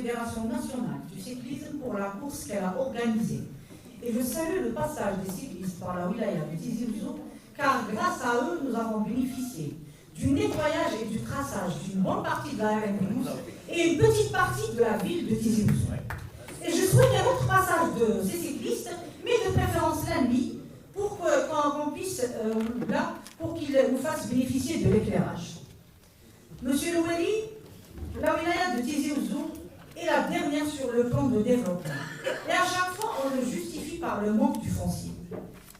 Fédération nationale du cyclisme pour la course qu'elle a organisée. Et je salue le passage des cyclistes par la wilaya de Tizi Ouzou, car grâce à eux, nous avons bénéficié du nettoyage et du traçage d'une bonne partie de la RN12 et une petite partie de la ville de Tizi Ouzou. Et je souhaite un autre passage de ces cyclistes, mais de préférence la nuit, pour qu'on puisse, là, pour qu'ils nous fassent bénéficier de l'éclairage. Monsieur Loueli, la wilaya de Tizi Ouzou est la dernière sur le plan de développement. Et à chaque fois, on le justifie par le manque du foncier.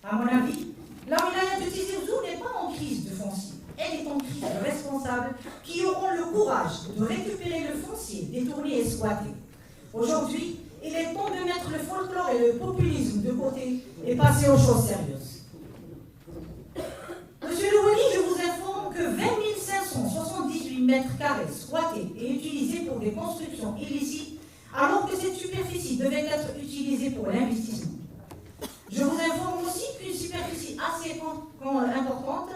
À mon avis, la wilaya de Tizi Ouzou n'est pas en crise de foncier. Elle est en crise de responsables qui auront le courage de récupérer le foncier détourné et squatté. Aujourd'hui, il est temps de mettre le folklore et le populisme de côté et passer aux choses sérieuses. Monsieur Loueli, je vous informe que 20 578 mètres carrés squattés et utilisés pour des constructions illicites, alors que cette superficie devait être utilisée pour l'investissement. Je vous informe aussi qu'une superficie assez importante,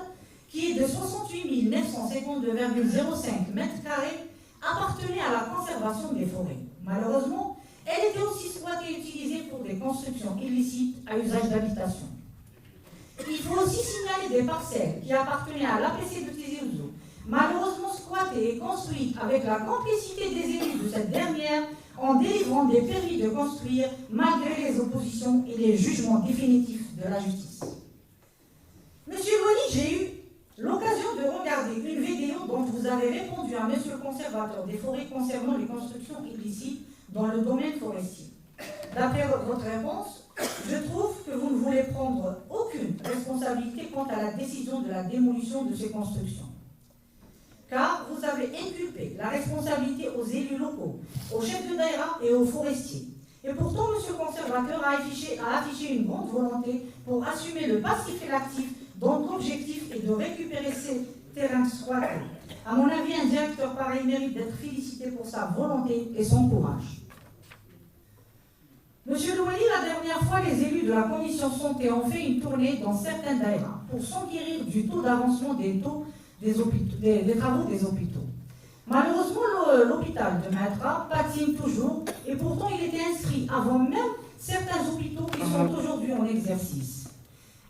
qui est de 68 952,05 mètres carrés, appartenait à la conservation des forêts. Malheureusement, elle était aussi squattée et utilisée pour des constructions illicites à usage d'habitation. Il faut aussi signaler des parcelles qui appartenaient à l'APC de Tizi Ouzou, malheureusement squattées et construites avec la complicité des élus de cette dernière en délivrant des permis de construire malgré les oppositions et les jugements définitifs de la justice. Monsieur Boni, j'ai eu l'occasion de regarder une vidéo dont vous avez répondu à monsieur le conservateur des forêts concernant les constructions illicites dans le domaine forestier. D'après votre réponse, je trouve que vous ne voulez prendre aucune responsabilité quant à la décision de la démolition de ces constructions. Car vous avez inculpé la responsabilité aux élus locaux, aux chefs de daïra et aux forestiers. Et pourtant, monsieur le conservateur a affiché une grande volonté pour assumer le passif et l'actif, dont l'objectif est de récupérer ces terrains squattés. À mon avis, un directeur pareil mérite d'être félicité pour sa volonté et son courage. Monsieur Loueli, la dernière fois, les élus de la commission santé ont fait une tournée dans certains daïras pour s'enquérir du taux d'avancement des travaux des hôpitaux. Malheureusement, l'hôpital de Maïtra patine toujours et pourtant il était inscrit avant même certains hôpitaux qui sont aujourd'hui en exercice.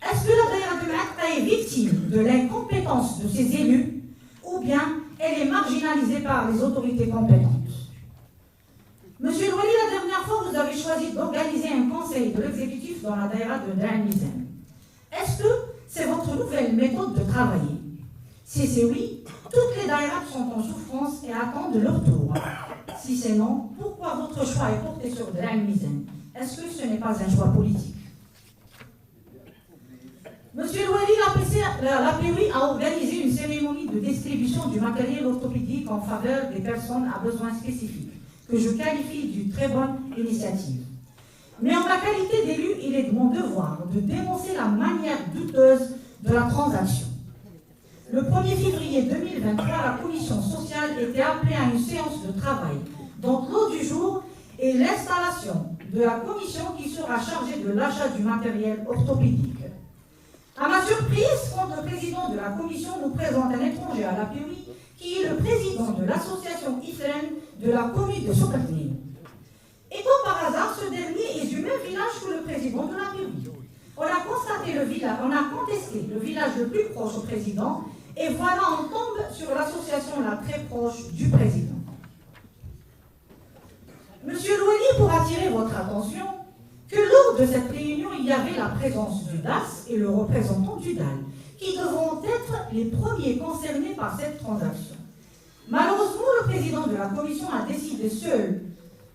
Est-ce que la daïra de Maïtra est victime de l'incompétence de ses élus ou bien elle est marginalisée par les autorités compétentes? Monsieur Loueli, la dernière fois, vous avez choisi d'organiser un conseil de l'exécutif dans la daïra de Dranmizem. Est-ce que c'est votre nouvelle méthode de travailler? Si c'est oui, toutes les daïras sont en souffrance et attendent leur tour. Si c'est non, pourquoi votre choix est porté sur Dranmizem? Est-ce que ce n'est pas un choix politique? Monsieur Loueli, l'APUI a organisé une cérémonie de distribution du matériel orthopédique en faveur des personnes à besoins spécifiques, que je qualifie d'une très bonne initiative. Mais en ma qualité d'élu, il est de mon devoir de dénoncer la manière douteuse de la transaction. Le 1er février 2023, la commission sociale était appelée à une séance de travail, dont l'ordre du jour est l'installation de la commission qui sera chargée de l'achat du matériel orthopédique. À ma surprise, quand le président de la commission nous présente un étranger à l'APUI, qui est le président de l'association IFREN de la commune de Sokarni. Et comme par hasard, ce dernier est du même village que le président de l'APUI. On a contesté le village le plus proche au président, et voilà, on tombe sur l'association la très proche du président. Monsieur Loueli, pour attirer votre attention, que lors de cette réunion, il y avait la présence du DAS et le représentant du DAL, qui devront être les premiers concernés par cette transaction. Malheureusement, le président de la commission a décidé seul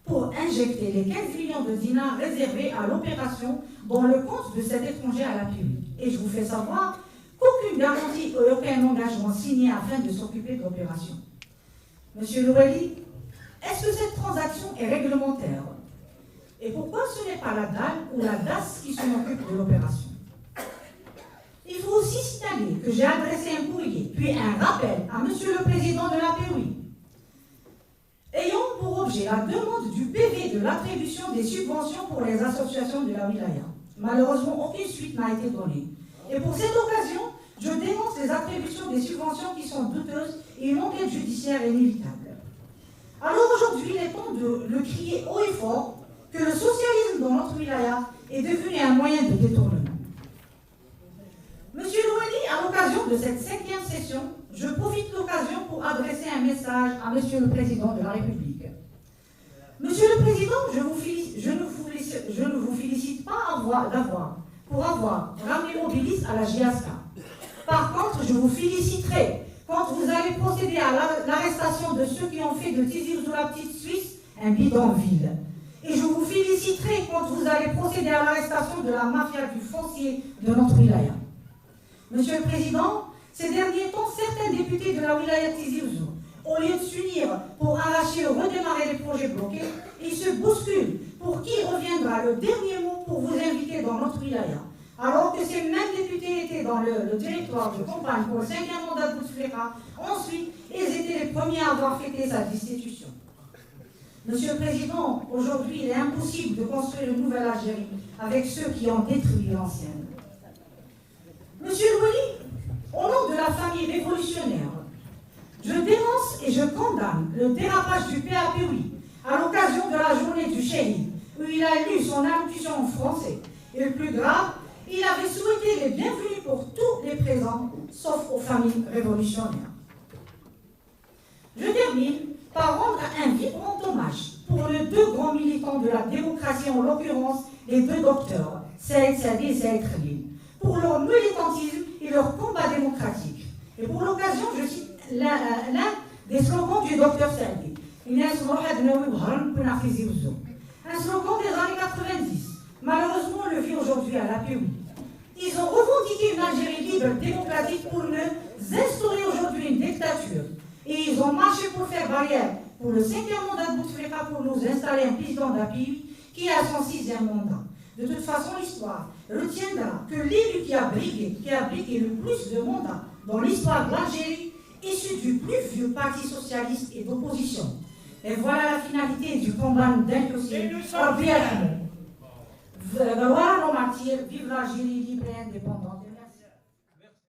pour injecter les 15 millions de dinars réservés à l'opération dans le compte de cet étranger à l'APUI. Et je vous fais savoir qu'aucune garantie et aucun engagement signé afin de s'occuper de l'opération. Monsieur Loueli, est-ce que cette transaction est réglementaire? Et pourquoi ce n'est pas la DAL ou la DAS qui s'en occupe de l'opération? Il faut aussi signaler que j'ai adressé un courrier, puis un rappel à monsieur le président de l'APUI, ayant pour objet la demande du PV de l'attribution des subventions pour les associations de la wilaya. Malheureusement, aucune suite n'a été donnée. Et pour cette occasion, je dénonce les attributions des subventions qui sont douteuses et une enquête judiciaire inévitable. Alors aujourd'hui, il est temps de le crier haut et fort que le socialisme dans notre wilaya est devenu un moyen de détournement. Monsieur Louali, à l'occasion de cette 5e session, je profite de l'occasion pour adresser un message à Monsieur le Président de la République. Monsieur le Président, je ne vous félicite pas pour avoir ramené Mobilis à la JASCA. Par contre, je vous féliciterai quand vous allez procéder à l'arrestation de ceux qui ont fait de Tizi Ouzou la petite Suisse un bidonville. Et je vous féliciterai quand vous allez procéder à l'arrestation de la mafia du foncier de notre wilaya. Monsieur le Président, ces derniers temps, certains députés de la wilaya Tizi Ouzou, au lieu de s'unir pour arracher ou redémarrer les projets bloqués, ils se bousculent pour qui reviendra le dernier mot pour vous inviter dans notre wilaya. Alors que ces mêmes députés étaient dans le territoire de campagne pour le 5e mandat de Bouteflika, ensuite, ils étaient les premiers à avoir fêté sa destitution. Monsieur le Président, aujourd'hui, il est impossible de construire une nouvelle Algérie avec ceux qui ont détruit l'ancienne. Monsieur Louali, au nom de la famille révolutionnaire, je dénonce et je condamne le dérapage du PAPOI à l'occasion de la journée du Chéri, où il a lu son allocution en français. Et le plus grave, il avait souhaité les bienvenus pour tous les présents, sauf aux familles révolutionnaires. Je termine par rendre un vibrant hommage pour les 2 grands militants de la démocratie, en l'occurrence les 2 docteurs, Saïd Saadi et Saïd Khalil, pour leur militantisme et leur combat démocratique. Et pour l'occasion, je cite l'un des slogans du docteur Saadi. Un slogan des années 90. Malheureusement, on le vit aujourd'hui à l'APOI. Ils ont revendiqué une Algérie libre, démocratique, pour nous instaurer aujourd'hui une dictature. Et ils ont marché pour faire barrière pour le 5e mandat de Bouteflika, pour nous installer un président d'APOI qui a son 6e mandat. De toute façon, l'histoire retiendra que l'élu qui a brigué le plus de mandats dans l'histoire de l'Algérie, issu du plus vieux parti socialiste et d'opposition. Et voilà la finalité du combat d'un dossier. Voilà nos martyrs, vive l'Algérie libre et indépendante.